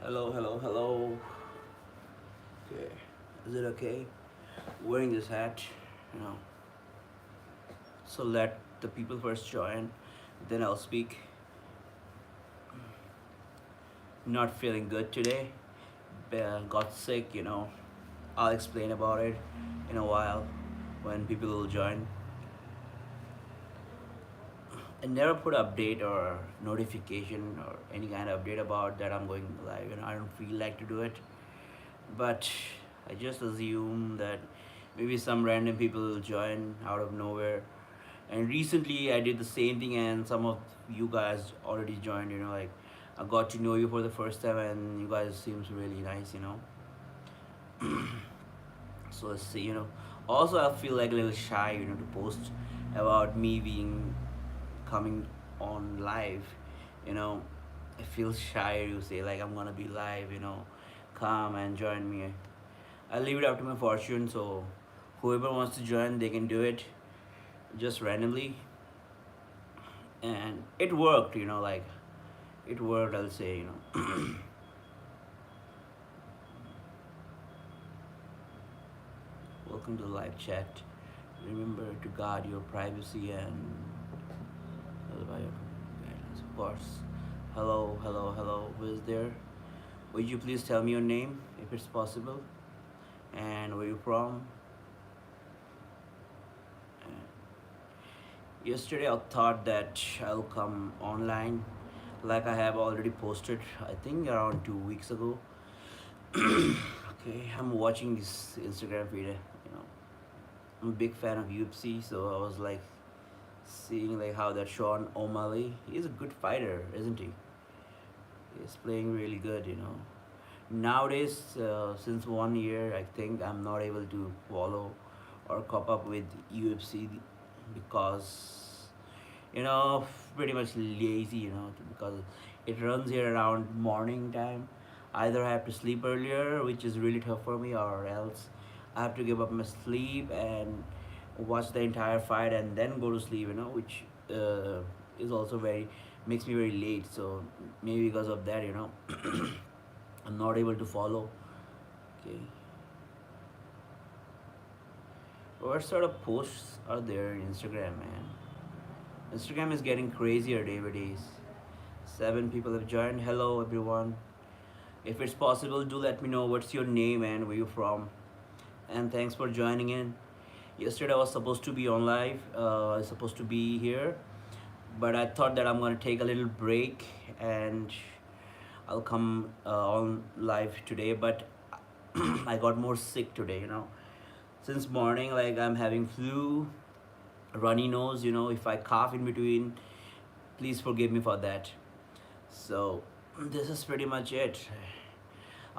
Hello, hello, hello. Okay, is it okay? Wearing this hat, you know. So let the people first join, then I'll speak. Not feeling good today. Got sick, you know. I'll explain about it in a while when people will join. I never put update or notification or any kind of update about that I'm going live. I don't feel like to do it, but I just assume that maybe some random people will join out of nowhere. And recently I did the same thing, and some of you guys already joined. Like I got to know you for the first time, and you guys seems really nice. So let's see. Also, I feel like a little shy, to post about me being coming on live. You know, I feel shy to say like I'm gonna be live. Come and join me. I leave it up to my fortune. So whoever wants to join, they can do it just randomly, and it worked. Like it worked. I'll say. Welcome to the live chat. Remember to guard your privacy and guidance, of course. Hello, hello, hello. Who is there? Would you please tell me your name if it's possible, and where you from? Yesterday I thought that I'll come online, like I have already posted. I think around 2 weeks ago. Okay, I'm watching this Instagram feed. I'm a big fan of UFC, so I was like seeing like how that Sean O'Malley, he's a good fighter, isn't he? He's playing really good. Nowadays, since 1 year, I think I'm not able to follow or cop up with UFC because, you know, pretty much lazy, because it runs here around morning time. Either I have to sleep earlier, which is really tough for me, or else I have to give up my sleep and watch the entire fight and then go to sleep, which is also very makes me very late. So maybe because of that, I'm not able to follow. Okay, what sort of posts are there in Instagram, man? Instagram is getting crazier day by days. 7 people have joined. Hello, everyone. If it's possible, do let me know what's your name and where you're from. And thanks for joining in. Yesterday I was supposed to be on live. I was supposed to be here, but I thought that I'm gonna take a little break and I'll come on live today. But I got more sick today. Since morning, like I'm having flu, runny nose. If I cough in between, please forgive me for that. So this is pretty much it.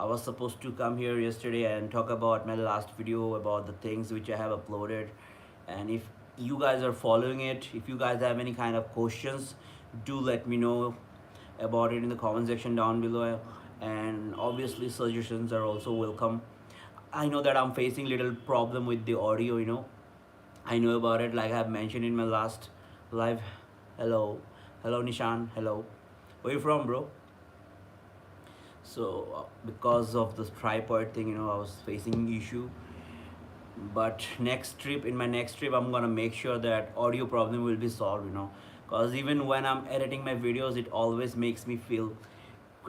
I was supposed to come here yesterday and talk about my last video about the things which I have uploaded. And if you guys are following it, if you guys have any kind of questions, do let me know about it in the comment section down below. And obviously suggestions are also welcome. I know that I'm facing little problem with the audio. I know about it, like I've mentioned in my last live. Hello, hello Nishan, hello. Where you from, bro? So because of this tripod thing, I was facing issue. But in my next trip, I'm gonna make sure that audio problem will be solved. Because even when I'm editing my videos, it always makes me feel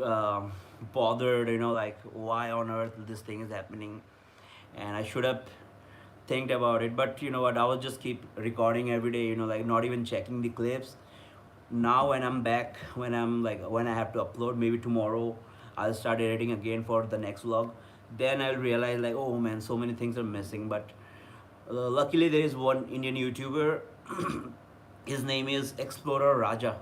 uh, bothered. Like why on earth this thing is happening, and I should have think about it. But you know what, I will just keep recording every day, like not even checking the clips. Now when I'm back, when I have to upload, maybe tomorrow I'll start editing again for the next vlog. Then I'll realize like, oh man, so many things are missing. But luckily there is one Indian YouTuber. His name is Explorer Raja.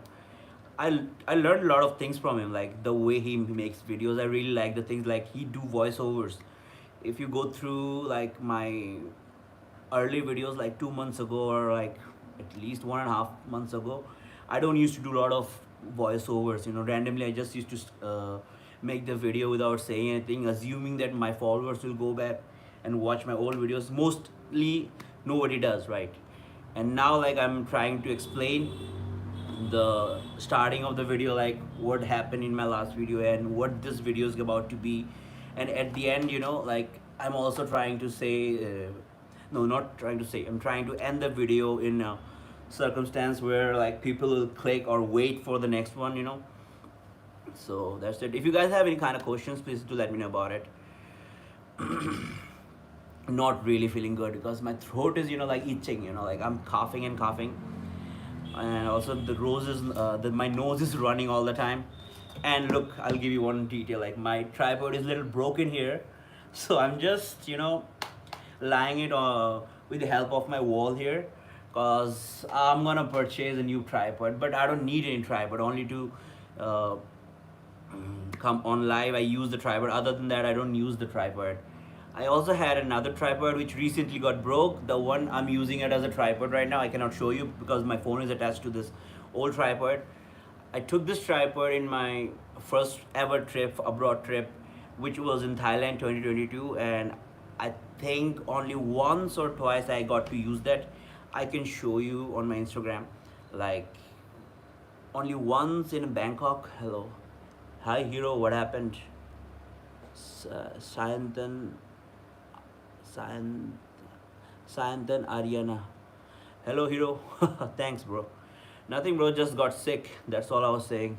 I learned a lot of things from him, like the way he makes videos. I really like the things like he do voiceovers. If you go through like my early videos like 2 months ago, or like at least 1.5 months ago, I don't used to do a lot of voiceovers. Randomly I just used to make the video without saying anything, assuming that my followers will go back and watch my old videos. Mostly nobody does, right? And now like I'm trying to explain the starting of the video, like what happened in my last video and what this video is about to be. And at the end, like I'm also trying to say, no, not trying to say, I'm trying to end the video in a circumstance where like people will click or wait for the next one. So that's it. If you guys have any kind of questions, please do let me know about it. Not really feeling good because my throat is like itching, like I'm coughing and coughing. And also the roses, my nose is running all the time. And look, I'll give you one detail, like my tripod is a little broken here. So I'm just lying it with the help of my wall here, because I'm gonna purchase a new tripod, but I don't need any tripod, only to uh, come on live I use the tripod. Other than that, I don't use the tripod. I also had another tripod which recently got broke. The one I'm using it as a tripod right now, I cannot show you because my phone is attached to this old tripod. I took this tripod in my first ever trip, abroad trip, which was in Thailand 2022, and I think only once or twice I got to use that. I can show you on my Instagram, like only once in Bangkok. Hello, hi hero, what happened? Sayantan, Sayan, Sayantan Ariana. Hello hero, thanks bro. Nothing bro, just got sick. That's all I was saying.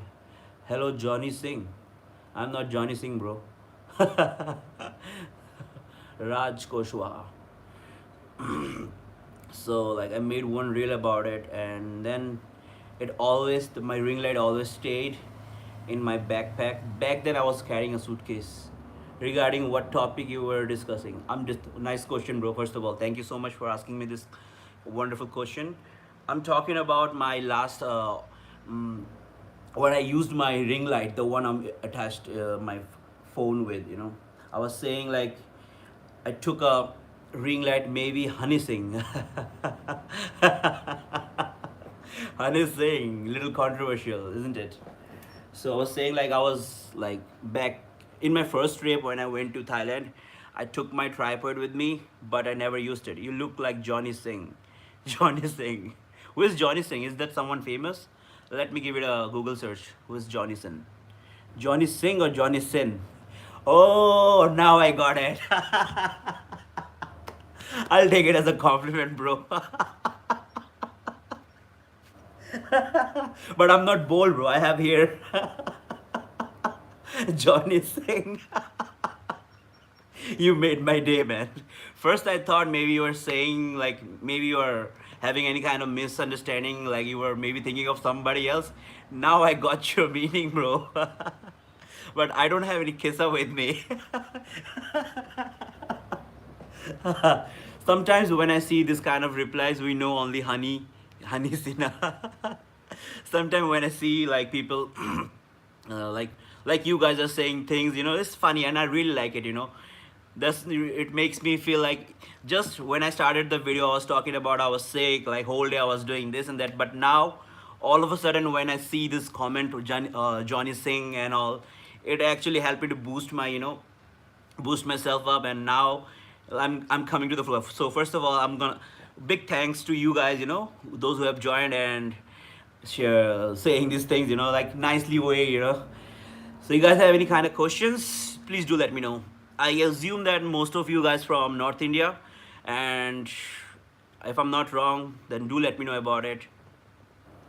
Hello Johnny Singh. I'm not Johnny Singh bro. Raj Koshwaha. So like I made one reel about it, and then my ring light always stayed in my backpack. Back then I was carrying a suitcase. Regarding what topic you were discussing, I'm just nice question bro. First of all, thank you so much for asking me this wonderful question. I'm talking about my last mm, when I used my ring light, the one I'm attached my phone with. I was saying like I took a ring light, maybe Honey Singh. Honey Singh, little controversial, isn't it? So I was saying like I was like back in my first trip when I went to Thailand. I took my tripod with me, but I never used it. You look like Johnny Singh. Johnny Singh. Who is Johnny Singh? Is that someone famous? Let me give it a Google search. Who is Johnny Singh? Johnny Singh or Johnny Sin? Oh, now I got it. I'll take it as a compliment, bro. But I'm not bold, bro. I have here Johnny Singh. You made my day, man. First, I thought maybe you were saying, like, maybe you were having any kind of misunderstanding, like you were maybe thinking of somebody else. Now I got your meaning, bro. But I don't have any kissa with me. Sometimes when I see this kind of replies, we know only honey Sina. Sometimes when I see like people, like you guys are saying things, it's funny and I really like it. It makes me feel like just when I started the video, I was talking about I was sick, like whole day I was doing this and that, but now all of a sudden when I see this comment to Johnny Singh and all, it actually helped me to boost myself up, and now I'm coming to the floor. So first of all, I'm gonna big thanks to you guys, those who have joined and share saying these things, like nicely way. So you guys have any kind of questions, please do let me know. I assume that most of you guys from North India, and if I'm not wrong, then do let me know about it.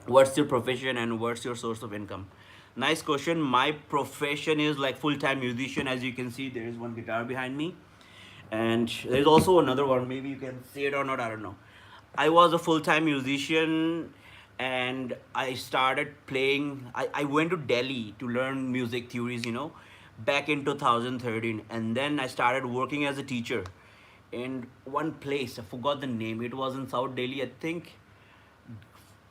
What's your profession and what's your source of income? Nice question. My profession is like full-time musician. As you can see, there is one guitar behind me, and there's also another one. Maybe you can see it or not, I don't know. I was a full-time musician, and I started playing. I went to Delhi to learn music theories, back in 2013, and then I started working as a teacher in one place. I forgot the name. It was in South Delhi, I think.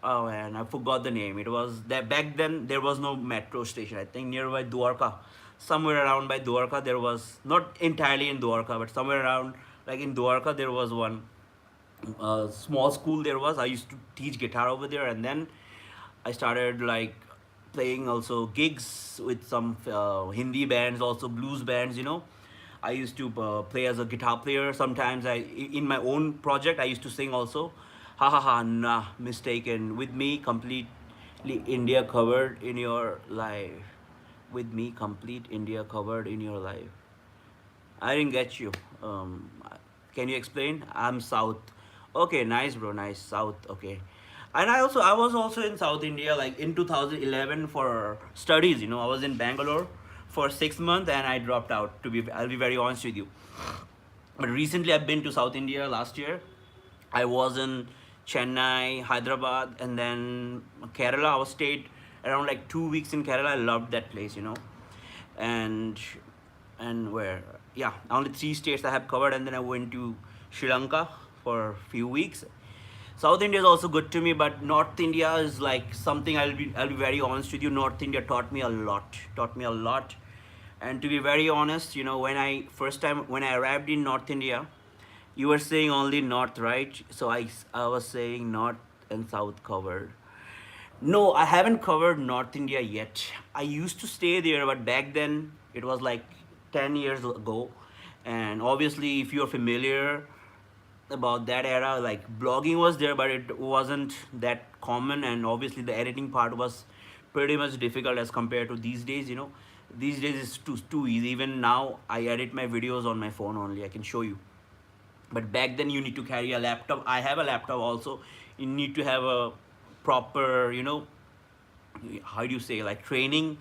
Oh man, I forgot the name. It was that back then there was no metro station. I think nearby Dwarka, somewhere around by Dwarka there was, not entirely in Dwarka, but somewhere around like in Dwarka there was one small school. There was, I used to teach guitar over there, and then I started like playing also gigs with some Hindi bands, also blues bands. I used to play as a guitar player. Sometimes in my own project, I used to sing also. Ha ha ha, nah, mistaken with me, complete India covered in your life. With me, complete India covered in your life. I didn't get you. Um, can you explain? I'm South. Okay, nice, bro. Nice South. Okay, and I was also in South India like in 2011 for studies. I was in Bangalore for 6 months and I dropped out. I'll be very honest with you. But recently I've been to South India last year. I was in Chennai, Hyderabad, and then Kerala. I was stayed around like 2 weeks in Kerala. I loved that place. And where, yeah, only three states I have covered, and then I went to Sri Lanka for a few weeks. South India is also good to me, but North India is like something I'll be very honest with you. North India taught me a lot. Taught me a lot. And to be very honest, when I arrived in North India, you were saying only North, right? So I was saying North and South covered. No, I haven't covered North India yet. I used to stay there, but back then it was like 10 years ago. And obviously, if you're familiar about that era, like blogging was there, but it wasn't that common. And obviously, the editing part was pretty much difficult as compared to these days. These days it's too easy. Even now, I edit my videos on my phone only. I can show you. But back then you need to carry a laptop. I have a laptop also. You need to have a proper, how do you say, like training.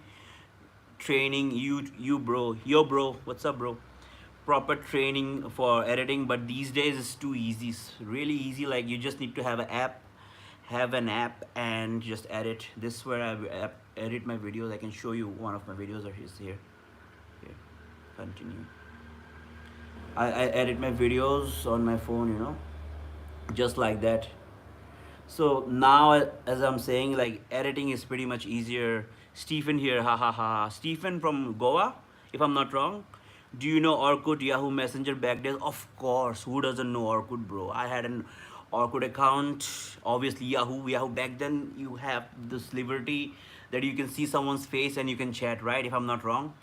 You bro, yo bro, what's up, bro? Proper training for editing. But these days it's too easy. It's really easy. Like you just need to have an app and just edit. This is where I edit my videos. I can show you one of my videos are here. Continue. I edit my videos on my phone, just like that. So now, as I'm saying, like editing is pretty much easier. Stephen here, ha ha ha. Stephen from Goa, if I'm not wrong. Do you know Orkut, Yahoo Messenger back days? Of course. Who doesn't know Orkut, bro? I had an Orkut account. Obviously, Yahoo. Back then, you have this liberty that you can see someone's face and you can chat, right? If I'm not wrong.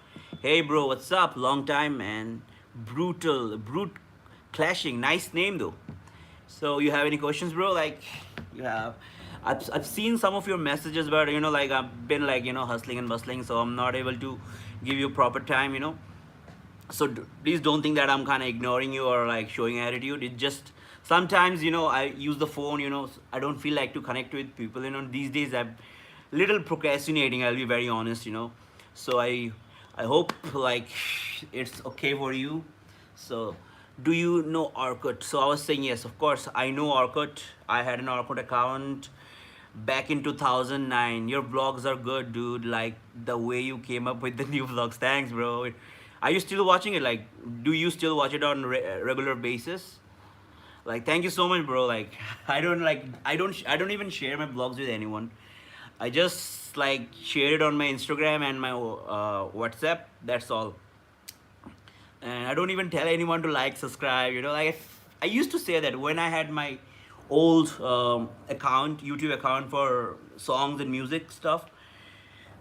Hey, bro, what's up? Long time, man. Brute clashing. Nice name, though. So you have any questions, bro? Like, you have. I've seen some of your messages, but like I've been like hustling and bustling, so I'm not able to give you proper time. So please don't think that I'm kind of ignoring you or like showing attitude. It just sometimes I use the phone. I don't feel like to connect with people. These days I'm little procrastinating. I'll be very honest. So I hope like it's okay for you. So, do you know Orkut? So I was saying yes, of course I know Orkut. I had an Orkut account back in 2009. Your vlogs are good, dude. Like the way you came up with the new vlogs. Thanks, bro. Are you still watching it? Like, do you still watch it on regular basis? Like, thank you so much, bro. Like, I don't even share my vlogs with anyone. I just like share it on my Instagram and my WhatsApp. That's all. And I don't even tell anyone to like, subscribe. Like I used to say that when I had my old YouTube account for songs and music stuff.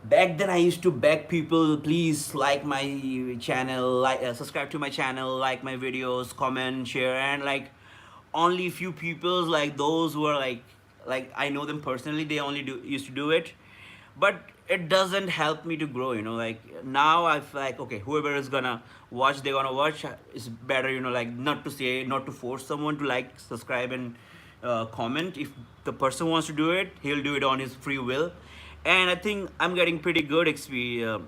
Back then, I used to beg people, please like my channel, subscribe to my channel, like my videos, comment, share, and like only few people like those who are like I know them personally. They only used to do it, but it doesn't help me to grow. Like now I feel like okay, whoever is gonna watch, they're gonna watch. It's better, like not to force someone to like, subscribe, and comment. If the person wants to do it, he'll do it on his free will. And I think I'm getting pretty good experience.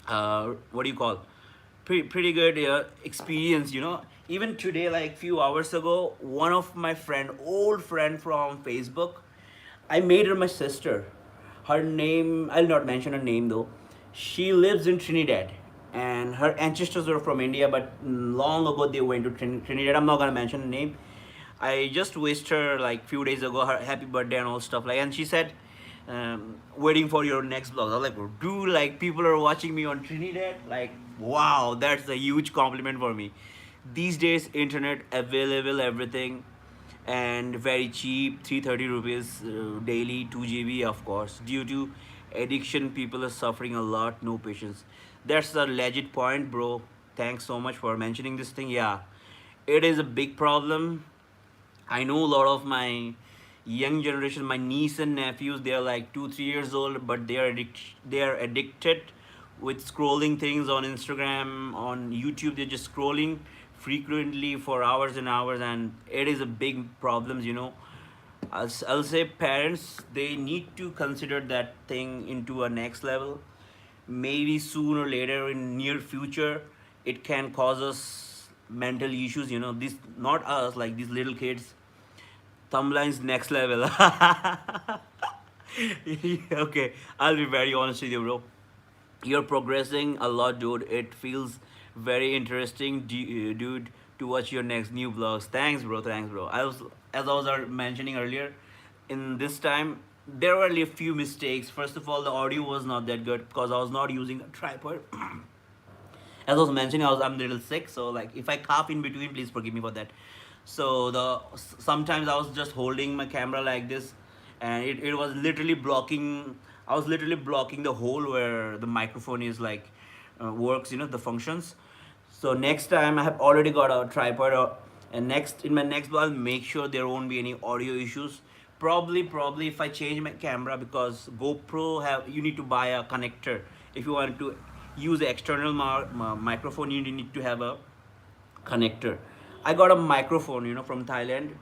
What do you call? Pretty good experience. Even today, like few hours ago, one of my old friend from Facebook, I made her my sister. Her name, I'll not mention her name though. She lives in Trinidad, and her ancestors were from India, but long ago they went to Trinidad. I'm not gonna mention her name. I just wished her like few days ago her happy birthday and all stuff like, and she said, waiting for your next vlog. I was like, dude, like people are watching me on Trinidad. Like, wow, that's a huge compliment for me. These days, internet available, everything, and very cheap, 330 rupees daily, 2 GB, of course. Due to addiction, people are suffering a lot. No patience. That's a legit point, bro. Thanks so much for mentioning this thing. Yeah, it is a big problem. I know a lot of my young generation, my niece and nephews, they are like 2 3 years old, but they are addicted with scrolling things on Instagram, on YouTube. They're just scrolling frequently for hours and hours, and it is a big problem, you know. I'll say parents, they need to consider that thing into a next level. Maybe sooner or later in near future, it can cause us mental issues, you know. This, not us, like these little kids. Thumbline's next level. Okay, I'll be very honest with you, bro. You're progressing a lot, dude. It feels very interesting, dude, to watch your next new vlogs. Thanks, bro. Thanks, bro. As I was mentioning earlier, in this time there were a few mistakes. First of all, the audio was not that good because I was not using a tripod. As I was mentioning, I'm a little sick, so like if I cough in between, please forgive me for that. So sometimes I was just holding my camera like this, and it was literally blocking. I was literally blocking the hole where the microphone is like works, you know, the functions. So next time I have already got a tripod, and next in my next vlog, I'll make sure there won't be any audio issues. Probably if I change my camera, because GoPro have, you need to buy a connector if you want to use the external microphone. You need to have a connector. I got a microphone, you know, from Thailand.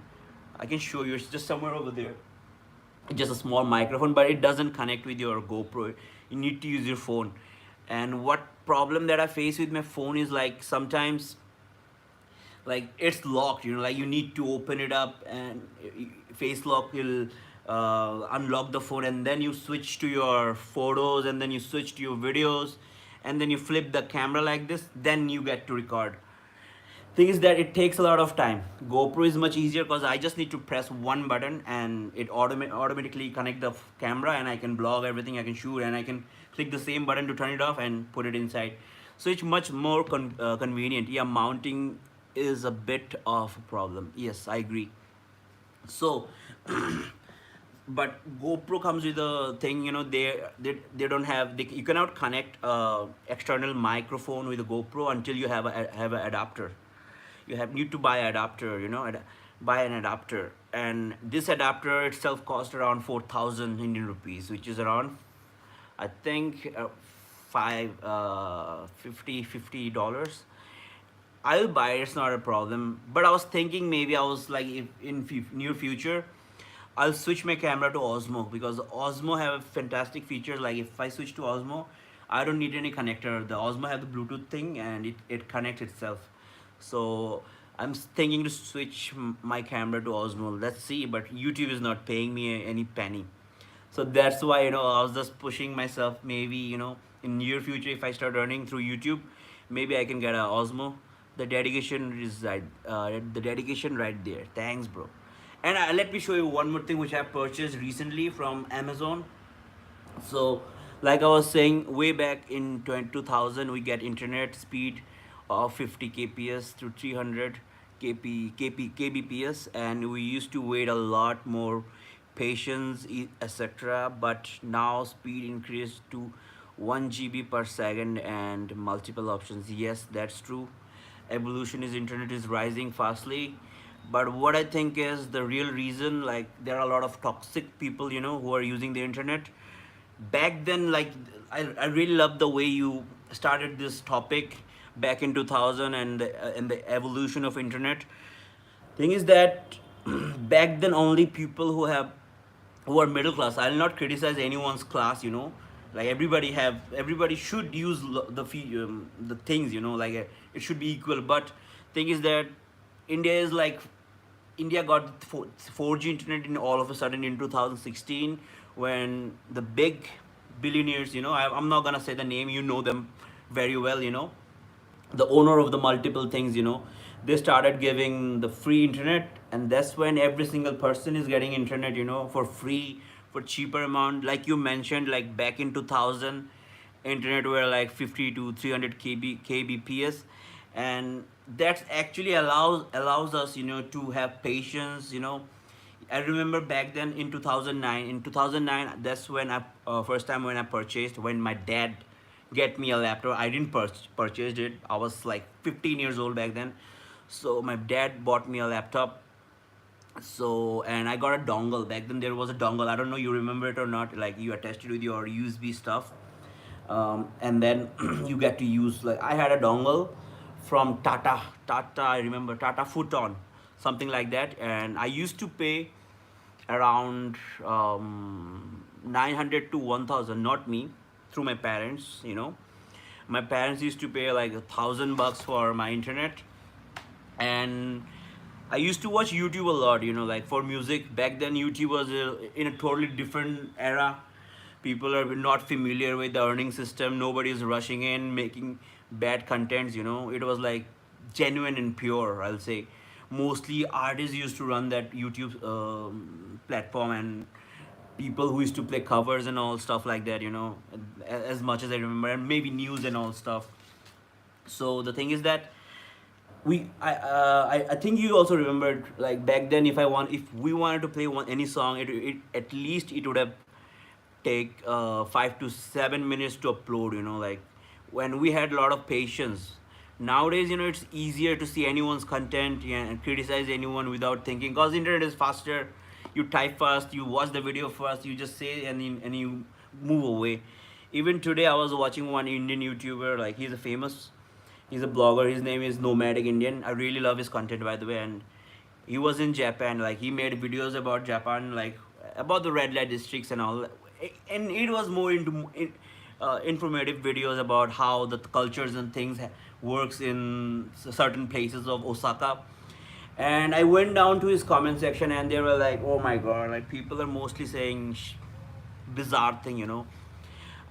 I can show you. It's just somewhere over there. It's just a small microphone, but it doesn't connect with your GoPro. You need to use your phone. And what problem that I face with my phone is like sometimes like it's locked, you know, like you need to open it up, and face lock will unlock the phone, and then you switch to your photos, and then you switch to your videos, and then you flip the camera like this, then you get to record. Thing is that it takes a lot of time. GoPro is much easier because I just need to press one button and it automatically connect the camera, and I can vlog everything, I can shoot, and I can click the same button to turn it off and put it inside. So it's much more convenient. Yeah, mounting is a bit of a problem. Yes, I agree. So but GoPro comes with a thing, you know, they don't have, you cannot connect external microphone with a GoPro until you have an adapter. You have need to buy an adapter, you know, buy an adapter, and this adapter itself cost around 4,000 Indian rupees, which is around, I think, five 50 dollars. I'll buy it, it's not a problem. But I was thinking maybe I was like, if in near future, I'll switch my camera to Osmo, because Osmo have fantastic features. Like if I switch to Osmo, I don't need any connector. The Osmo have the Bluetooth thing, and it connects itself. So I'm thinking to switch my camera to Osmo. Let's see, but YouTube is not paying me any penny. So that's why, you know, I was just pushing myself. Maybe, you know, in near future, if I start earning through YouTube, maybe I can get a Osmo. The dedication is right. The dedication right there. Thanks, bro. And let me show you one more thing which I purchased recently from Amazon. So like I was saying, way back in 2000, we get internet speed of 50 kps to 300 kbps, and we used to wait a lot more, patience, etc. But now speed increased to 1 GB per second and multiple options. Yes, that's true. Evolution is internet is rising fastly. But what I think is the real reason, like there are a lot of toxic people, you know, who are using the internet. Back then, like I really love the way you started this topic back in 2000, and the evolution of internet. Thing is that back then only people who are middle class. I'll not criticize anyone's class, you know, like everybody should use the things, you know, like it should be equal. But thing is that India is like, India got 4G internet in all of a sudden in 2016, when the big billionaires, you know, I'm not gonna say the name, you know them very well, you know, the owner of the multiple things, you know, they started giving the free internet, and that's when every single person is getting internet, you know, for free, for cheaper amount. Like you mentioned, like back in 2000, internet were like 50 to 300 kbps, and that actually allows us, you know, to have patience, you know. I remember back then in 2009. In 2009, that's when I first time when I purchased, when my dad get me a laptop. I didn't purchase it. I was like 15 years old back then. So my dad bought me a laptop, So, and I got a dongle. Back then there was a dongle, I don't know you remember it or not, like you attached it with your USB stuff. And then you get to use, like I had a dongle from Tata, I remember Tata Futon, something like that. And I used to pay around 900 to 1000, not me, through my parents, my parents used to pay like $1,000 for my internet. And I used to watch YouTube a lot, like for music. Back then, YouTube was in a totally different era. People are not familiar with the earning system. Nobody is rushing in, making bad contents, It was like genuine and pure, I'll say. Mostly artists used to run that YouTube platform, and people who used to play covers and all stuff like that, as much as I remember, and maybe news and all stuff. So the thing is that I think you also remembered, like back then, if we wanted to play any song, it at least it would have take 5 to 7 minutes to upload, like when we had a lot of patience. Nowadays, it's easier to see anyone's content, yeah, and criticize anyone without thinking, because internet is faster. You type first, you watch the video first, you just say, and you move away. Even today I was watching one Indian YouTuber, like he's a blogger, his name is Nomadic Indian. I really love his content, by the way. And he was in Japan, like he made videos about Japan, like about the red light districts and all. And it was more into informative videos about how the cultures and things works in certain places of Osaka. And I went down to his comment section, and they were like, oh my god, like people are mostly saying bizarre thing,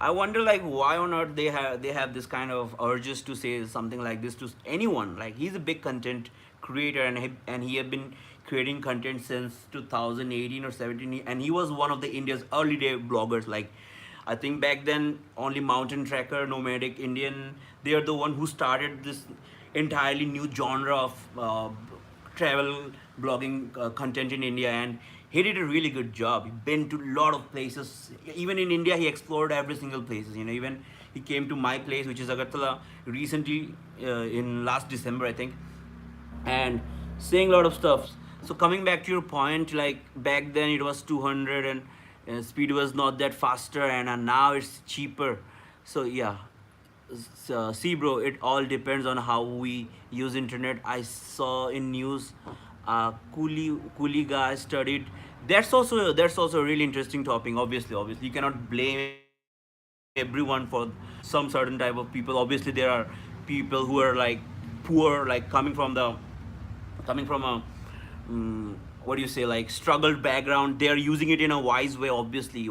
I wonder, like, why on earth they have this kind of urges to say something like this to anyone. Like, he's a big content creator, and he have been creating content since 2018 or 17, and he was one of the India's early day bloggers. Like, I think back then only Mountain Tracker, Nomadic Indian, they are the one who started this entirely new genre of travel blogging content in India, and he did a really good job. He been to a lot of places. Even in India, he explored every single places. Even he came to my place, which is Agartala, recently in last December, I think, and saying a lot of stuff. So coming back to your point, like back then it was 200, and speed was not that faster, and now it's cheaper. So yeah, so, see bro, it all depends on how we use internet. I saw in news, coolie guy studied. That's also a really interesting topic. Obviously you cannot blame everyone for some certain type of people. Obviously there are people who are like poor, like coming from a what do you say, like struggled background. They are using it in a wise way. Obviously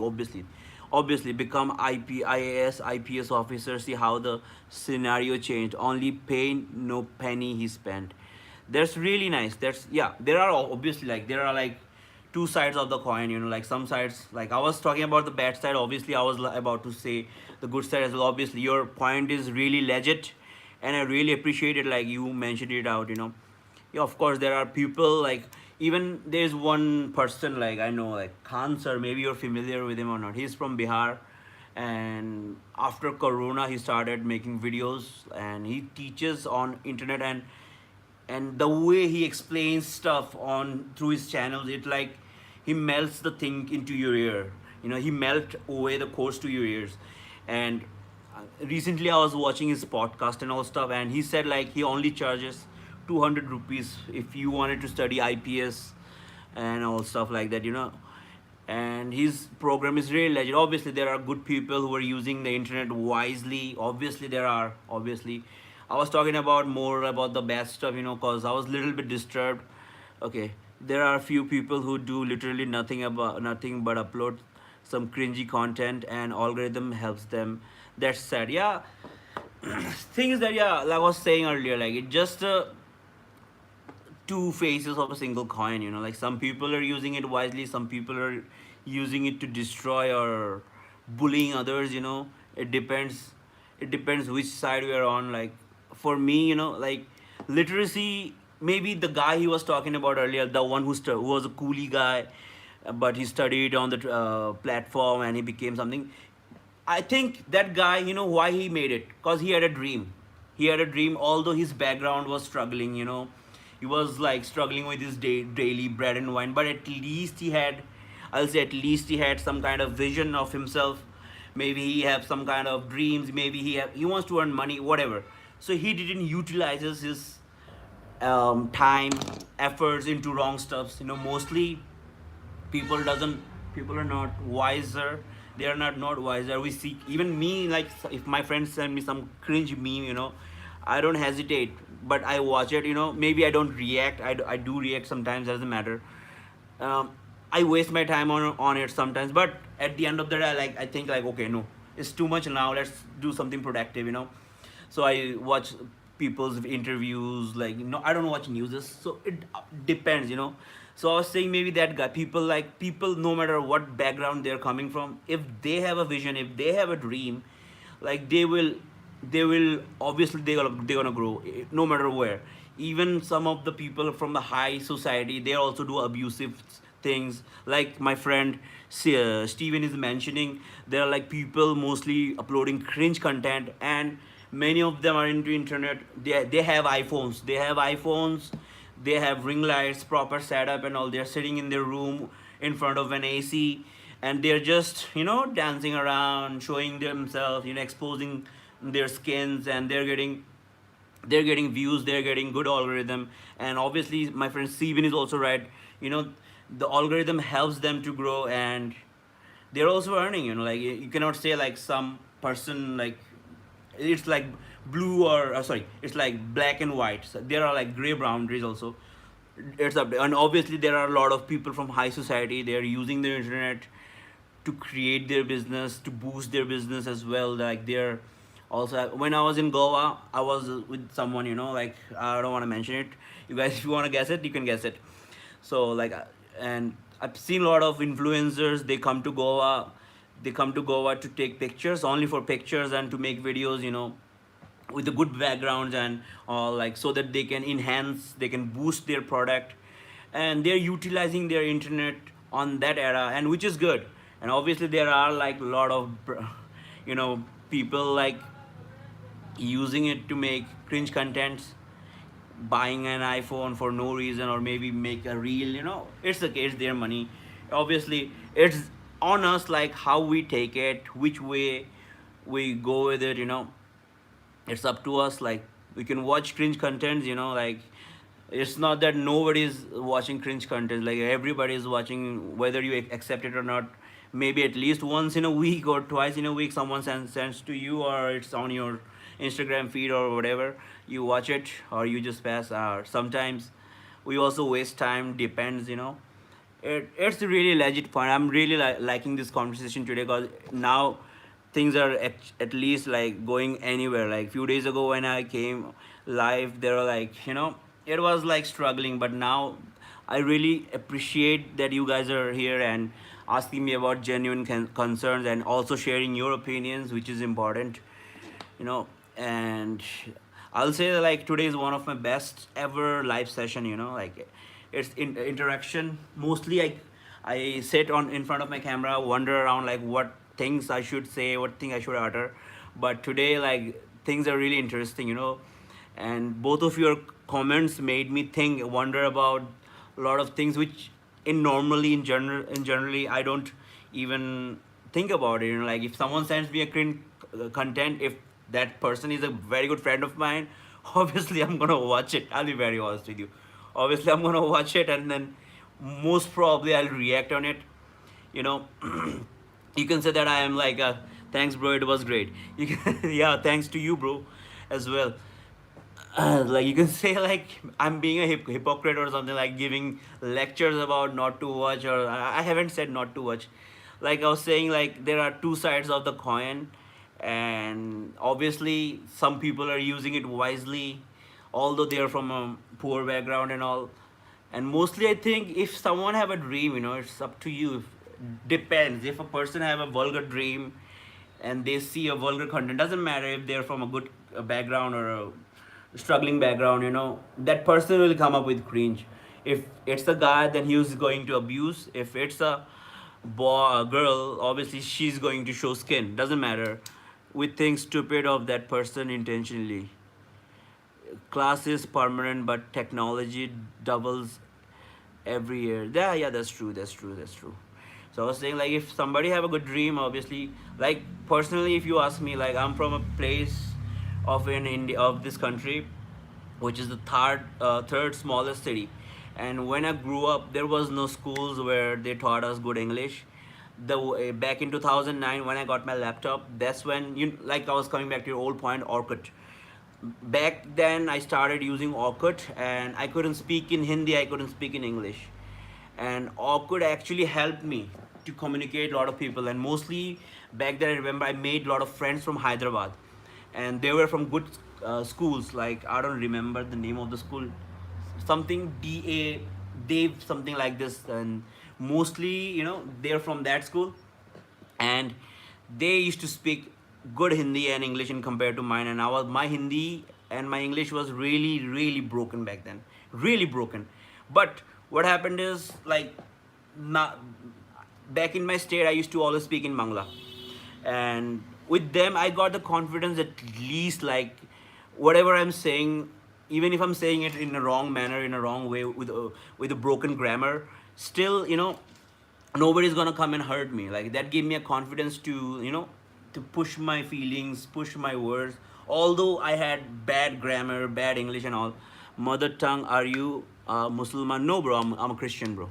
become IAS IPS officer. See how the scenario changed. Only pain, no penny he spent. That's really nice. That's, yeah, there are obviously, like, there are like two sides of the coin, like some sides, like I was talking about the bad side. Obviously I was about to say the good side as well. Obviously your point is really legit, and I really appreciate it, like you mentioned it out. Yeah, of course there are people, like even there's one person, like I know, like Khan sir, maybe you're familiar with him or not. He's from Bihar, and after corona he started making videos, and he teaches on internet. And the way he explains stuff on through his channels, it like he melts the thing into your ear. He melt away the course to your ears. And recently I was watching his podcast and all stuff, and he said like he only charges 200 rupees if you wanted to study IPS and all stuff like that. And his program is really legit. Obviously there are good people who are using the internet wisely. Obviously I was talking about more about the bad stuff, because I was a little bit disturbed. Okay, there are a few people who do literally nothing but upload some cringy content, and algorithm helps them. That's sad. Yeah, thing is that, yeah, like I was saying earlier, like it just two faces of a single coin. Like some people are using it wisely, some people are using it to destroy or bullying others. It depends which side we are on. Like for me, like literacy, maybe the guy he was talking about earlier, the one who was a coolie guy, but he studied on the platform and he became something. I think that guy, why he made it? Because he had a dream. He had a dream, although his background was struggling. He was like struggling with his daily bread and wine, but at least he had, I'll say, at least he had some kind of vision of himself. Maybe he have some kind of dreams. Maybe he wants to earn money, whatever. So he didn't utilizes his time, efforts into wrong stuffs. Mostly people doesn't people are not wiser. They are not wiser. We see, even me, like if my friends send me some cringe meme, I don't hesitate, but I watch it. Maybe I don't react. I do react sometimes, doesn't matter. um, I waste my time on it sometimes, but at the end of the day, I think like, okay, no, it's too much now. Let's do something productive. So I watch people's interviews. Like, I don't watch news. So it depends. So I was saying, maybe that guy, people, no matter what background they're coming from, if they have a vision, if they have a dream, like they will obviously they're gonna grow, no matter where. Even some of the people from the high society, they also do abusive things. Like my friend Steven is mentioning, there are like people mostly uploading cringe content, and many of them are into internet. They have iPhones, they have ring lights, proper setup and all. They're sitting in their room in front of an AC, and they're just dancing around, showing themselves, exposing their skins, and they're getting views, they're getting good algorithm. And obviously my friend Steven is also right. The algorithm helps them to grow, and they're also earning. Like, you cannot say like some person, like it's like blue or sorry, it's like black and white. So there are like gray boundaries also. It's up, and obviously there are a lot of people from high society. They are using the internet to create their business, to boost their business as well. Like, they're also, when I was in Goa, I was with someone, like, I don't want to mention it. You guys, if you want to guess it, you can guess it. So like, and I've seen a lot of influencers. They come to Goa to take pictures, only for pictures, and to make videos, with the good backgrounds and all, like, so that they can boost their product. And they're utilizing their internet on that era, and which is good. And obviously there are like a lot of people like using it to make cringe contents, buying an iPhone for no reason, or maybe make a reel. It's okay, it's their money. Obviously it's on us, like how we take it, which way we go with it. It's up to us. Like, we can watch cringe contents, like, it's not that nobody's watching cringe content. Like, everybody is watching, whether you accept it or not. Maybe at least once in a week or twice in a week, someone sends to you, or it's on your Instagram feed or whatever. You watch it, or you just pass. Sometimes we also waste time, depends. It's a really legit point. I'm really liking this conversation today, because now things are at least like going anywhere. Like, few days ago when I came live, there were like, it was like struggling. But now I really appreciate that you guys are here and asking me about genuine concerns, and also sharing your opinions, which is important. you know and I'll say that, like, today is one of my best ever live session. Like, it's interaction mostly. I sit on in front of my camera, wander around, like, what things I should say, what thing I should utter. But today, like, things are really interesting. And both of your comments made me think, wonder about a lot of things, which in generally I don't even think about it. Like, if someone sends me a cringe content, if that person is a very good friend of mine, obviously I'm gonna watch it. I'll be very honest with you. Obviously I'm gonna watch it, and then most probably I'll react on it. You know, you can say that I am like, thanks, bro. It was great. Yeah, thanks to you, bro, as well. Like, you can say like I'm being a hypocrite or something, like giving lectures about not to watch, or I haven't said not to watch. Like, I was saying, like, there are two sides of the coin, and obviously some people are using it wisely, although they are from a poor background and all. And mostly I think, if someone have a dream, it's up to you. Depends. If a person have a vulgar dream and they see a vulgar content, doesn't matter if they're from a good background or a struggling background. That person will come up with cringe. If it's a guy, then he's going to abuse. If it's a girl, obviously she's going to show skin. Doesn't matter. We think stupid of that person intentionally. class is permanent, but technology doubles every year. Yeah, yeah, that's true. That's true. That's true. So I was saying, like, if somebody have a good dream, obviously, like personally, if you ask me, like, I'm from a place of in India, of this country, which is the third smallest city. And when I grew up, there was no schools where they taught us good English. Back in 2009, when I got my laptop, that's when you, like, I was coming back to your old point, Orkut. Back then I started using Orkut, and I couldn't speak in Hindi, I couldn't speak in English. And Orkut actually helped me to communicate a lot of people. And mostly back then, I remember I made a lot of friends from Hyderabad, and they were from good schools. Like, I don't remember the name of the school, something DA, Dave, something like this. And mostly, they're from that school, and they used to speak good Hindi and English in compared to mine. And my Hindi and my English was really, really broken back then, really broken. But what happened is, like, na back in my state, I used to always speak in Bangla, and with them, I got the confidence, at least, like, whatever I'm saying, even if I'm saying it in a wrong manner, in a wrong way, with a broken grammar, still, nobody's gonna come and hurt me. Like, that gave me a confidence to, to push my feelings, push my words. Although I had bad grammar, bad English, and all. Mother tongue, are you Muslim? No, bro. I'm a Christian, bro.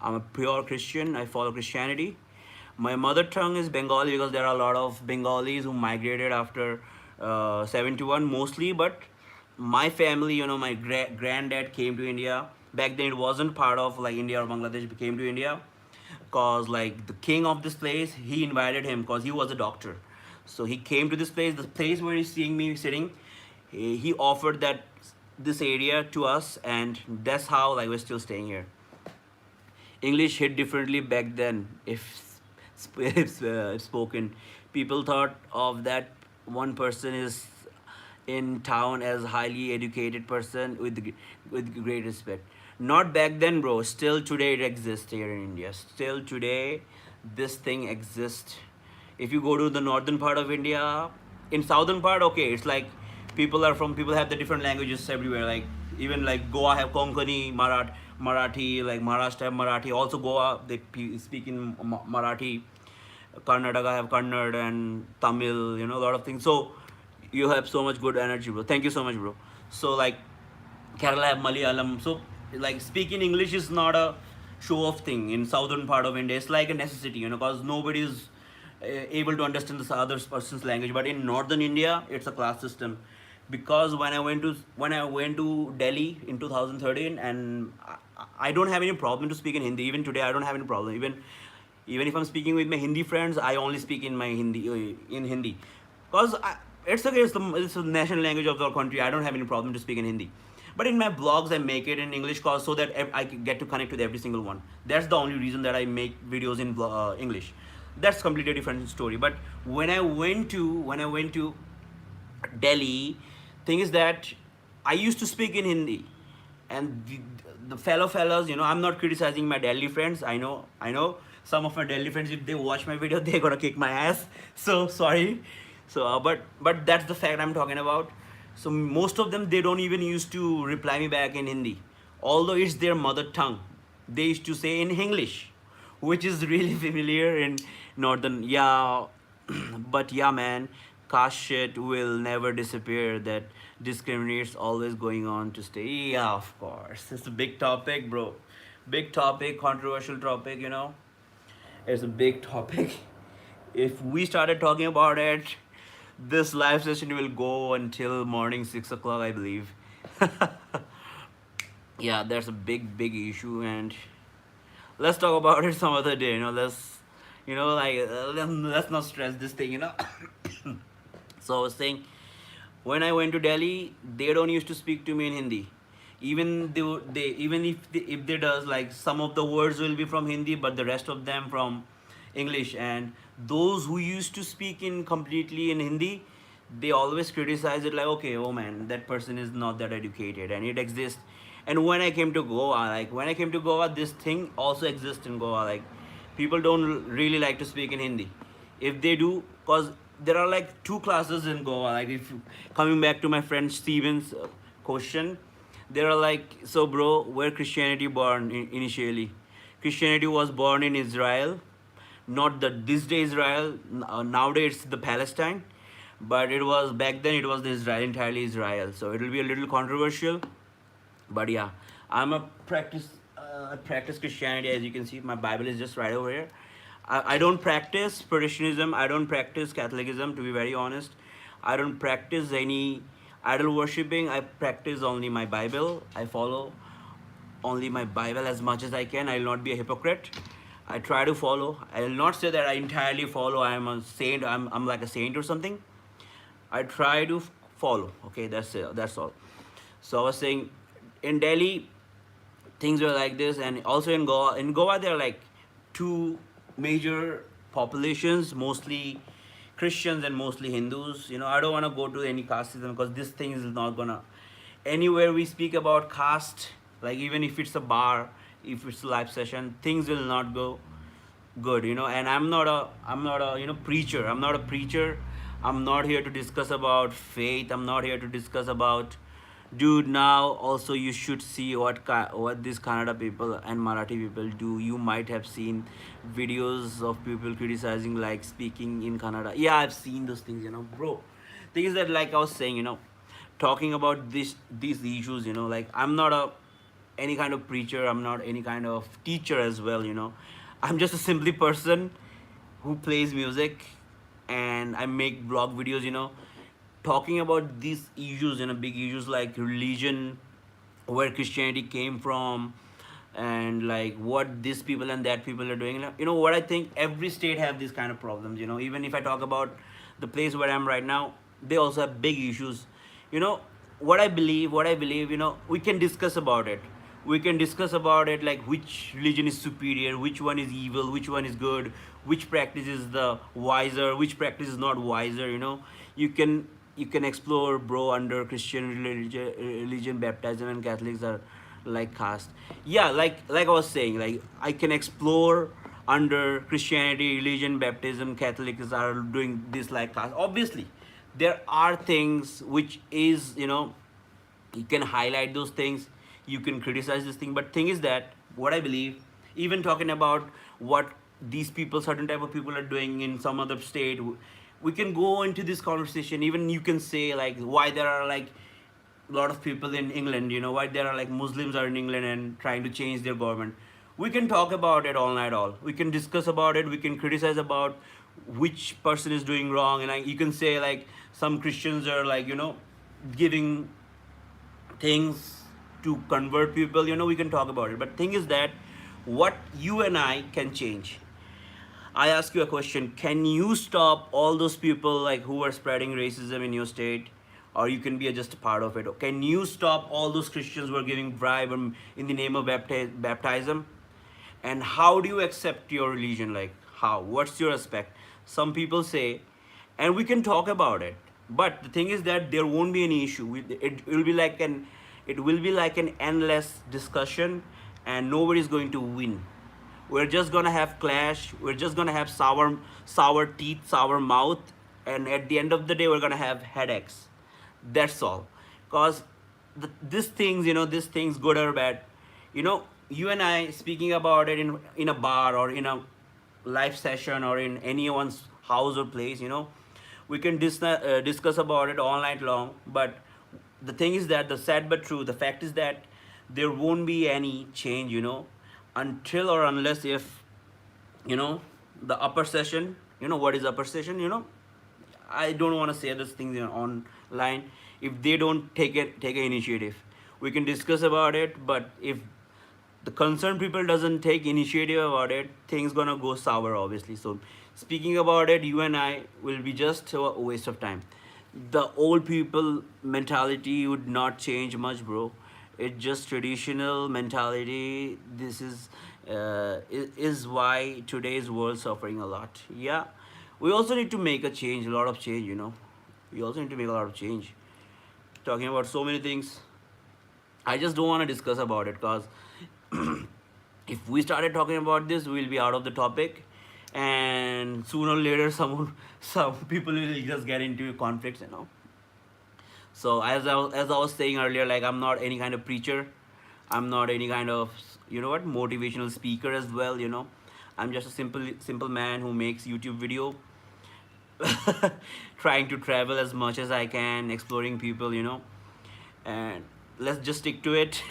I'm a pure Christian. I follow Christianity. My mother tongue is Bengali, because there are a lot of Bengalis who migrated after 71 mostly. But my family, my granddad came to India. Back then, it wasn't part of, like, India or Bangladesh. It came to India because, like, the king of this place, he invited him because he was a doctor. So he came to this place, the place where he's seeing me sitting. He offered that this area to us, and that's how, like, we're still staying here. English hit differently back then. If spoken, people thought of that one person is in town as highly educated person with great respect. Not back then, bro. Still today it exists here in India. Still today, this thing exists. If you go to the northern part of India, in southern part, okay, it's like people have the different languages everywhere. Like, even like Goa have Konkani, Marathi, like Maharashtra have Marathi. Also Goa, they speak in Marathi. Karnataka have Kannada and Tamil, a lot of things. So you have so much good energy, bro. Thank you so much, bro. So, like, Kerala have Malayalam. So, like, speaking English is not a show off thing in southern part of India. It's like a necessity, because nobody is able to understand this other person's language. But in northern India, it's a class system. Because when I went to Delhi in 2013, and I don't have any problem to speak in Hindi. Even today, I don't have any problem. Even if I'm speaking with my Hindi friends, I only speak in my Hindi, because it's the national language of the country. I don't have any problem to speak in Hindi. But in my blogs, I make it in English, cause so that I can get to connect with every single one. That's the only reason that I make videos in English. That's completely different story. But when I went to Delhi, thing is that I used to speak in Hindi, and the fellows, I'm not criticizing my Delhi friends. I know some of my Delhi friends, if they watch my video, they're gonna kick my ass. So sorry. So, but that's the fact I'm talking about. So most of them, they don't even used to reply me back in Hindi, although it's their mother tongue. They used to say in English, which is really familiar in northern. Yeah, but yeah, man, caste shit will never disappear. That discriminates always going on to stay. Yeah, of course. It's a big topic, bro. Big topic, controversial topic. It's a big topic. If we started talking about it, this live session will go until morning 6 o'clock, I believe. Yeah, that's a big issue, and let's talk about it some other day. Let's not stress this thing. So I was saying, when I went to Delhi, they don't used to speak to me in Hindi. Even if they does, like, some of the words will be from Hindi, but the rest of them from English. And those who used to speak in completely in Hindi, they always criticize it, like, okay, oh man, that person is not that educated, and it exists. And when I came to Goa, this thing also exists in Goa. Like, people don't really like to speak in Hindi. If they do, cause there are like two classes in Goa. Like, if coming back to my friend Stevens, question. They're like, so bro, where Christianity born initially? Christianity was born in Israel, not the this day Israel. Nowadays it's the Palestine, but it was back then. It was the Israel, entirely Israel. So it will be a little controversial, but yeah, I'm a practice. I practice Christianity, as you can see. My Bible is just right over here. I don't practice Protestantism. I don't practice Catholicism. To be very honest, I don't practice any idol worshipping. I practice only my Bible. I follow only my Bible as much as I can. I will not be a hypocrite. I try to follow. I will not say that I entirely follow. I am a saint. I'm like a saint or something. I try to follow. Okay, that's it. That's all. So I was saying, in Delhi, things were like this, and also in Goa. In Goa, there are like two major populations, mostly Christians and mostly Hindus. I don't want to go to any casteism because this thing is not gonna. Anywhere we speak about caste, like even if it's a bar, if it's a live session, things will not go good. And I'm not a preacher. I'm not a preacher. I'm not here to discuss about faith. I'm not here to discuss about, dude, now also you should see what these Kannada people and Marathi people do. You might have seen videos of people criticizing like speaking in Kannada. Yeah, I've seen those things, bro. Thing is that, like I was saying, talking about these issues, like I'm not a any kind of preacher. I'm not any kind of teacher as well. I'm just a simply person who plays music, and I make blog videos, talking about these issues, big issues like religion, where Christianity came from, and like what these people and that people are doing. What I think, every state have these kind of problems. Even if I talk about the place where I'm right now, they also have big issues. You know what I believe. We can discuss about it. We can discuss about it, like which religion is superior, which one is evil, which one is good, which practice is the wiser, which practice is not wiser. You can explore, bro, under Christian religion, baptism, and Catholics are like caste. Yeah, like I was saying, like I can explore under Christianity, religion, baptism, Catholics are doing this like caste. Obviously, there are things which is, you can highlight those things, you can criticize this thing, but thing is that what I believe, even talking about what these people, certain type of people are doing in some other state, we can go into this conversation. Even you can say like why there are like a lot of people in England, why there are like Muslims are in England and trying to change their government. We can talk about it all night. All we can discuss about it. We can criticize about which person is doing wrong, and you can say like some Christians are like giving things to convert people. We can talk about it. But thing is that what you and I can change. I ask you a question. Can you stop all those people like who are spreading racism in your state? Or you can be just a part of it. Can you stop all those Christians who are giving bribe in the name of baptism? And how do you accept your religion? Like how? What's your aspect? Some people say, and we can talk about it. But the thing is that there won't be any issue. It will be like an endless discussion, and nobody's going to win. We're just gonna have clash. We're just gonna have sour teeth, sour mouth, and at the end of the day, we're gonna have headaches. That's all. Cause these things, good or bad, you and I speaking about it in a bar or in a live session or in anyone's house or place, we can discuss about it all night long. But the thing is that the sad but true, the fact is that there won't be any change, until or unless if the upper session, what is upper session, I don't want to say these things online. If they don't take an initiative, we can discuss about it. But if the concerned people doesn't take initiative about it, things gonna go sour, obviously. So speaking about it, you and I will be just a waste of time. The old people mentality would not change much, bro. It's just traditional mentality. This is why today's world suffering a lot. Yeah, we also need to make a lot of change. We also need to make a lot of change. Talking about so many things, I just don't want to discuss about it because if we started talking about this, we'll be out of the topic, and sooner or later, some people will just get into conflicts. So as I was saying earlier, like I'm not any kind of preacher, I'm not any kind of, you know what, motivational speaker as well, you know. I'm just a simple man who makes YouTube video, trying to travel as much as I can, exploring people, you know. And let's just stick to it.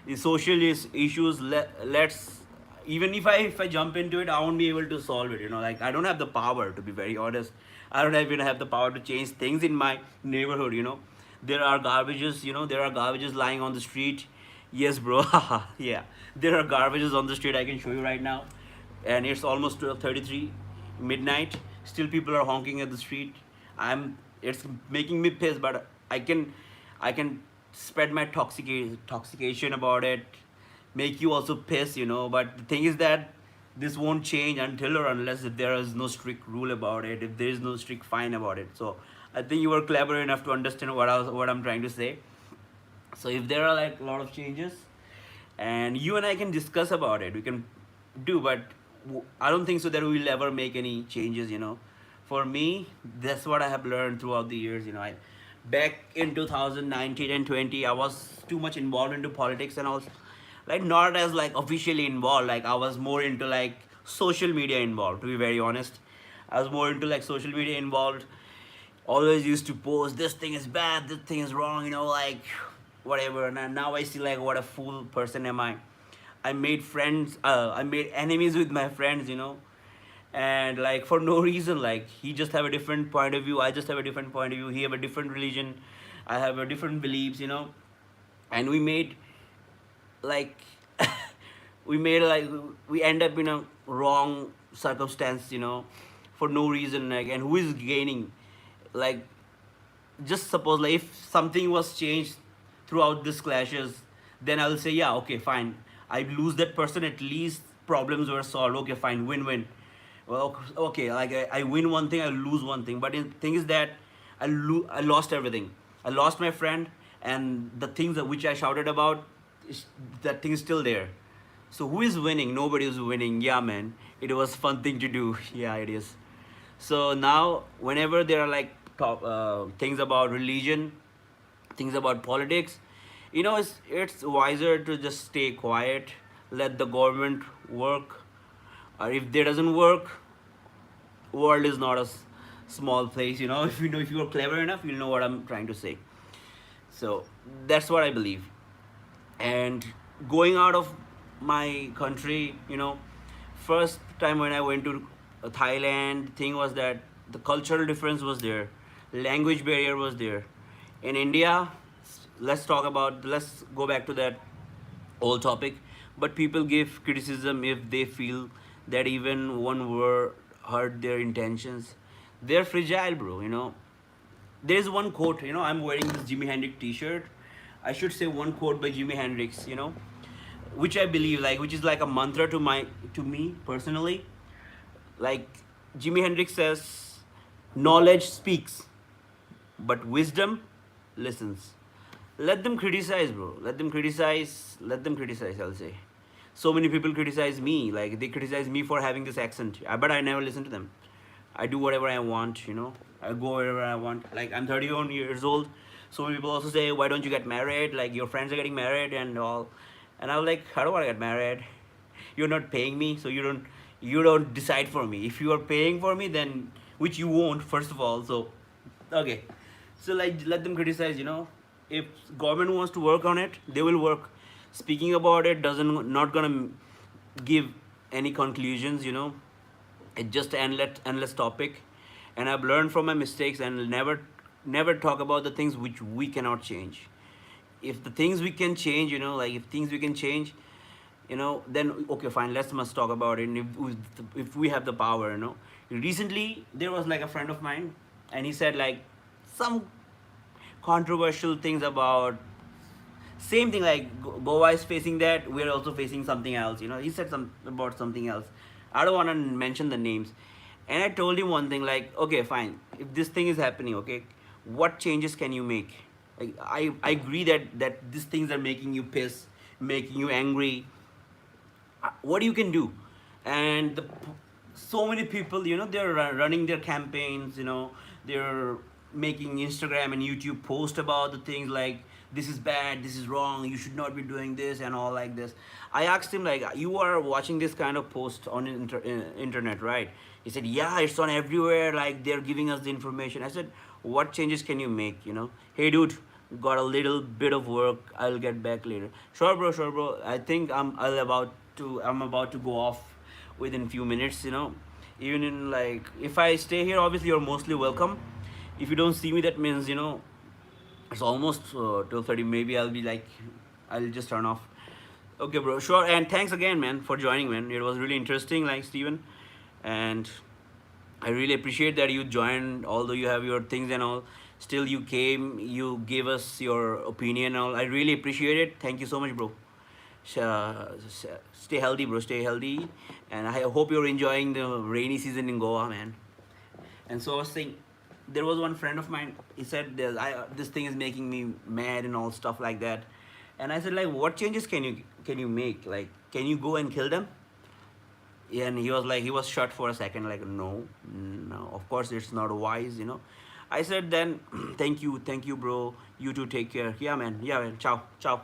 The social issues, let's, even if I jump into it, I won't be able to solve it, you know. Like I don't have the power, to be very honest. I don't even have the power to change things in my neighborhood, you know. There are garbages, you know, there are garbages lying on the street. Yes, bro. Yeah, there are garbages on the street, I can show you right now. And it's almost 12:33 midnight, still people are honking at the street. It's making me pissed, but I can spread my toxication about it, make you also piss, you know. But the thing is that this won't change until or unless if there is no strict rule about it, if there is no strict fine about it. So I think you were clever enough to understand what I'm trying to say. So if there are like a lot of changes, and you and I can discuss about it, we can do. But I don't think so that we'll ever make any changes, you know. For me, that's what I have learned throughout the years, you know. Back in 2019 and 20, I was too much involved into politics, and I was like not as like officially involved. Like I was more into like social media involved, to be very honest. I was more into like social media involved, always used to post this thing is bad, this thing is wrong, you know, like whatever. And now I see like what a fool person am I. I made friends, I made enemies with my friends, you know. And like for no reason, like he just have a different point of view, I just have a different point of view, he have a different religion, I have a different beliefs, you know. And we made like we made like we end up in a wrong circumstance, you know, for no reason. Like, and who is gaining? Like, just suppose like if something was changed throughout this clashes, then I'll say yeah, okay, fine, I lose that person, at least problems were solved, okay, fine, win-win. Well, okay, like I win one thing, I lose one thing. But the thing is that I lost everything. I lost my friend, and the things that which I shouted about, that thing is still there. So who is winning? Nobody is winning. Yeah, man, it was fun thing to do. Yeah, it is. So now, whenever there are like things about religion, things about politics, you know, it's wiser to just stay quiet, let the government work. Or if they doesn't work, world is not a small place, you know. If you are clever enough, you'll know what I'm trying to say. So that's what I believe. And going out of my country, you know, first time when I went to Thailand, thing was that the cultural difference was there, language barrier was there. In India, let's go back to that old topic. But people give criticism if they feel that even one word hurt their intentions. They're fragile, bro, you know. There's one quote, you know, I'm wearing this Jimi Hendrix t-shirt. I should say one quote by Jimi Hendrix, you know, which I believe, like, which is like a mantra to me personally. Like, Jimi Hendrix says, knowledge speaks, but wisdom listens. Let them criticize, bro. Let them criticize. Let them criticize, I'll say. So many people criticize me. Like, they criticize me for having this accent. But I never listen to them. I do whatever I want, you know. I go wherever I want. Like, I'm 31 years old. So many people also say, why don't you get married? Like, your friends are getting married and all. And I'm like, I don't want to get married. You're not paying me, so you don't decide for me. If you are paying for me, then, which you won't, first of all. So, okay. So, like, let them criticize, you know. If government wants to work on it, they will work. Speaking about it doesn't not gonna give any conclusions, you know. It's just an endless topic. And I've learned from my mistakes, and never talk about the things which we cannot change. If the things we can change, you know, like if things we can change, you know, then okay, fine, let's must talk about it. And if we have the power, you know. Recently there was like a friend of mine, and he said like some controversial things about same thing, like Goa is facing that, we're also facing something else, you know. He said some about something else. I don't want to mention the names. And I told him one thing, like, okay, fine, if this thing is happening, okay, what changes can you make? Like, I agree that these things are making you piss, making you angry. What you can do? And so many people, you know, they're running their campaigns, you know, they're making Instagram and YouTube post about the things like this is bad, this is wrong, you should not be doing this and all like this. I asked him like, you are watching this kind of post on internet, right? He said, yeah, it's on everywhere, like they're giving us the information. I said, what changes can you make, you know? Hey dude, got a little bit of work, I'll get back later. Sure bro, sure bro. I think I'm about to go off within few minutes, you know. Even in like, if I stay here, obviously you're mostly welcome. If you don't see me, that means, you know, it's almost 12:30. Maybe I'll be like, I'll just turn off. Okay bro, sure. And thanks again man for joining, man. It was really interesting, like Steven. And I really appreciate that you joined, although you have your things and all. Still, you came, you gave us your opinion and all. I really appreciate it. Thank you so much, bro. Stay healthy, bro. Stay healthy. And I hope you're enjoying the rainy season in Goa, man. And so I was saying, there was one friend of mine. He said, "This thing is making me mad and all stuff like that." And I said, like, what changes can you make? Like, can you go and kill them? Yeah, and he was like, he was shut for a second, like, no, no, of course it's not wise, you know. I said then, thank you, bro. You too, take care. Yeah, man. Ciao, ciao.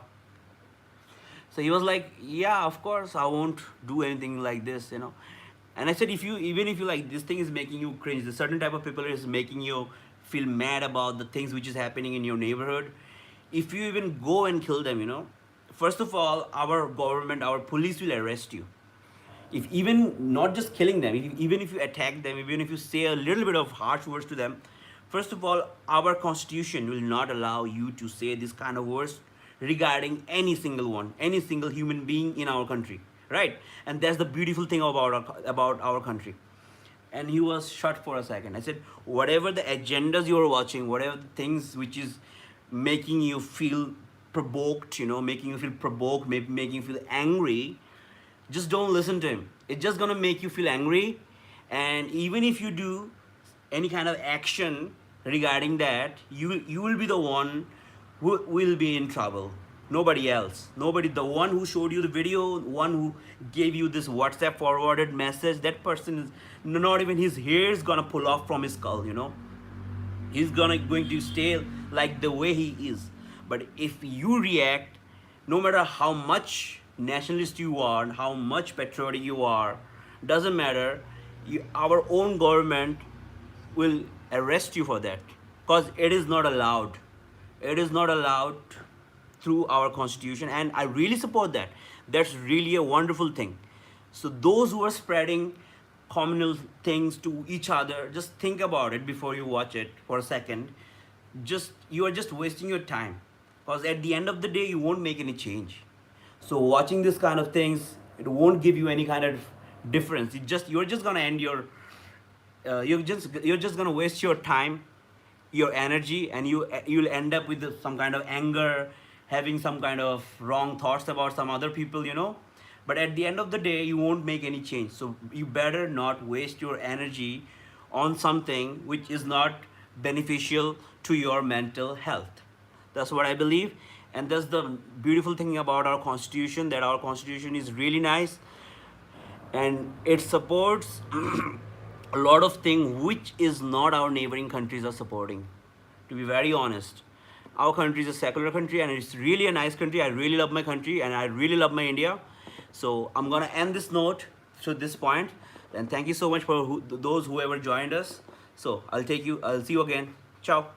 So he was like, yeah, of course, I won't do anything like this, you know. And I said, even if you like this thing is making you cringe, the certain type of people is making you feel mad about the things which is happening in your neighborhood. If you even go and kill them, you know, first of all, our government, our police will arrest you. If even not just killing them, even if you attack them, even if you say a little bit of harsh words to them, first of all, our constitution will not allow you to say this kind of words regarding any single one, any single human being in our country, right? And that's the beautiful thing about our country. And he was shut for a second. I said, whatever the agendas you are watching, whatever the things which is making you feel provoked, you know, making you feel provoked, making you feel angry, just don't listen to him. It's just gonna make you feel angry. And even if you do any kind of action regarding that, you will be the one who will be in trouble. Nobody else. Nobody. The one who showed you the video, one who gave you this WhatsApp forwarded message, that person is not even his hair is gonna pull off from his skull. You know, he's going to stay like the way he is. But if you react, no matter how much nationalist you are, how much patriotic you are, doesn't matter. Our own government will arrest you for that, because it is not allowed. It is not allowed through our constitution, and I really support that. That's really a wonderful thing. So those who are spreading communal things to each other, just think about it before you watch it for a second. Just, you are just wasting your time, because at the end of the day you won't make any change. So watching this kind of things, it won't give you any kind of difference. You're just gonna end your you're just gonna waste your time, your energy, and you'll end up with some kind of anger, having some kind of wrong thoughts about some other people, you know. But at the end of the day, you won't make any change. So you better not waste your energy on something which is not beneficial to your mental health. That's what I believe. And that's the beautiful thing about our constitution, that our constitution is really nice, and it supports a lot of things which is not our neighboring countries are supporting. To be very honest, our country is a secular country, and it's really a nice country. I really love my country, and I really love my India. So I'm gonna end this note to this point. And thank you so much for those whoever joined us. So I'll see you again. Ciao.